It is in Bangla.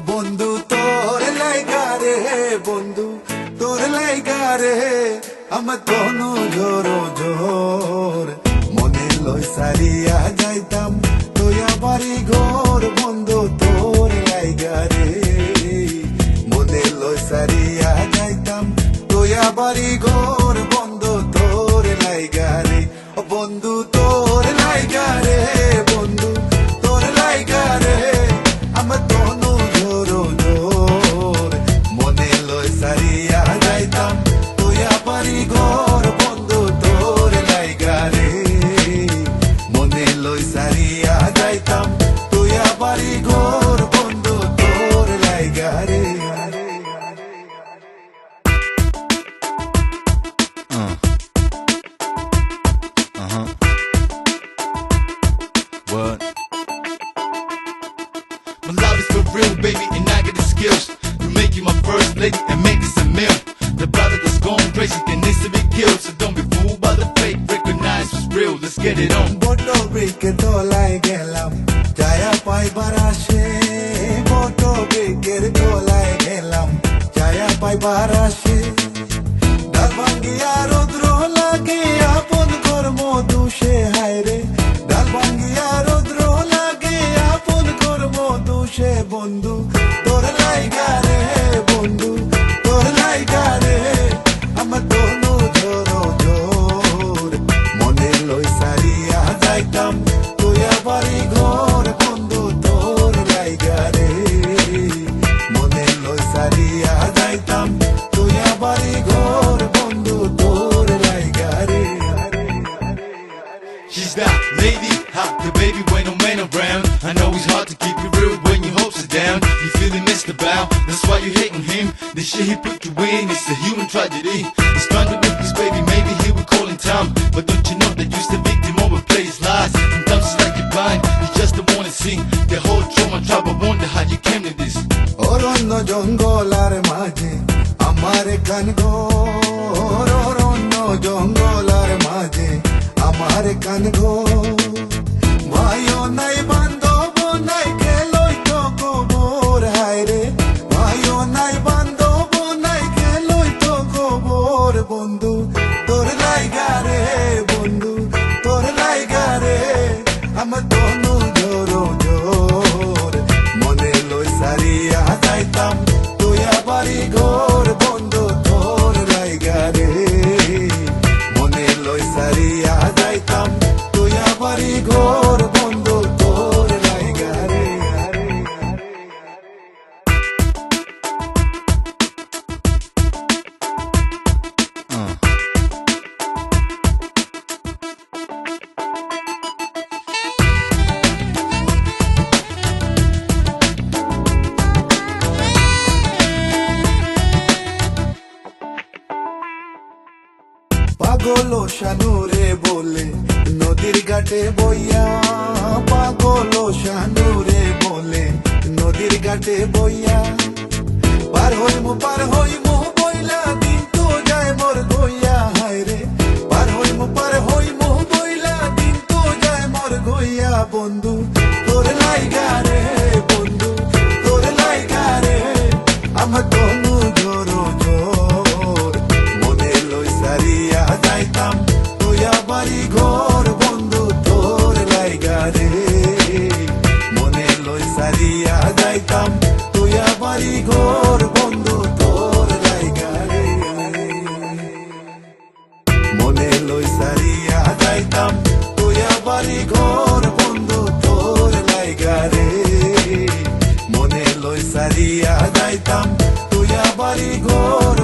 বন্ধু তোর লাইগা রে, বন্ধু তোর লাইগা রে, আমার তনু জোর জোর মনে লই সারিয়া যাইতাম তোয়া বাড়ি ঘর। বন্ধু তোর লাইগা রে, মনে লই সারিয়া যাইতাম তোয়া বাড়ি ঘর। বন্ধু তোর লাইগা রে, বন্ধু তোর লাইগা রে, বন্ধু তোর লাইগা রে, আমার তনু জোর জোর মনে লই সারিয়া যাইতাম তোয়া বাড়ি ঘর। বন্ধু তোর লাইগা রে, মনে লই সারিয়া যাইতাম তোয়া বাড়ি ঘর। বন্ধু তোর লাইগা রে। What? My love is for real, baby, and I got the skills to make you my first lady and make this a meal. The brother that's going crazy and needs to be killed, so don't be fooled by the fake. Recognize what's real. Let's get it on. বড় ব্রেকে তোলাই গেলাম ছায়া পাইবার আসে, বড় ব্রেকের তোলাই গেলাম ছায়া পাইবার আসে। ডাল ভাঙ্গিয়া রৌদ্র লাগে আপন কর্ম দুষে হায় রে, ডাল ভাঙ্গিয়া রৌদ্র লাগে আপন কর্ম দুষে। বন্ধু তোর লাইগা রে, বন্ধু তোর লাইগা রে, আমার তনু জোর জোর মনে লই সারিয়া যাইতাম তোয়া বাড়ি ঘর। বন্ধু তোর লাইগা রে, মনে লই সারিয়া যাইতাম তোয়া বাড়ি ঘর। বন্ধু তোর লাইগা রে। She's that lady, hot the baby when no man around. I know it's hard to keep it real when your hopes are down. You feeling missed about, that's why you hating him. The shit he put you in, it's a human tragedy. He's trying to whip his baby, maybe he will call in time. But don't you know that you're the victim overplay his lies? Sometimes it's like you're blind, you just don't wanna see the whole trauma. Try but wonder how you came to this. অরণ্য জঙ্গল আর মাঝে আমার কান ঘর, অরণ্য জঙ্গল আর মাঝে আমার কান ঘর। ভাইও নাই বান্ধব নাই খেলই তো গোবর হায় রে, ভাইও নাই বান্ধব নাই খেলই তো গোবর। বন্ধু তোর লাইগা রে, বন্ধু তোর লাইগা রে, আমার তনু জোর জোর মনে লই সারিয়া যাইতাম তোয়া বাড়ি ঘর। বন্ধু তোর লাইগা রে, মনে লই সারিয়া যাইতাম তোয়া বাড়ি ঘর। বন্ধু তোর লাইগা রে। পাগল শানুরে বলে নদীর ঘাটে বইয়া, পাগল শানুরে বলে নদীর ঘাটে বইয়া। পার হইমু বইলা দিন তো যায় মোর গইয়া হায় রে, পার হইমু বইলা দিন তো যায় মোর গইয়া। বন্ধু তোর লাইগা রে, বন্ধু তোর লাইগা রে, আমার তনু জোর জোর মনে লই সারিয়া যাইতাম তোয়া বাড়ি ঘর। বন্ধু তোর লাইগা রে, মনে লই সারিয়া যাইতাম তোয়া বাড়ি ঘর। বন্ধু তোর লাইগা রে, মনে লই সারিয়া যাইতাম তোয়া বাড়ি ঘর। বন্ধু তোর লাইগা রে, মনে লই সারিয়া যাইতাম তোয়া বাড়ি ঘর।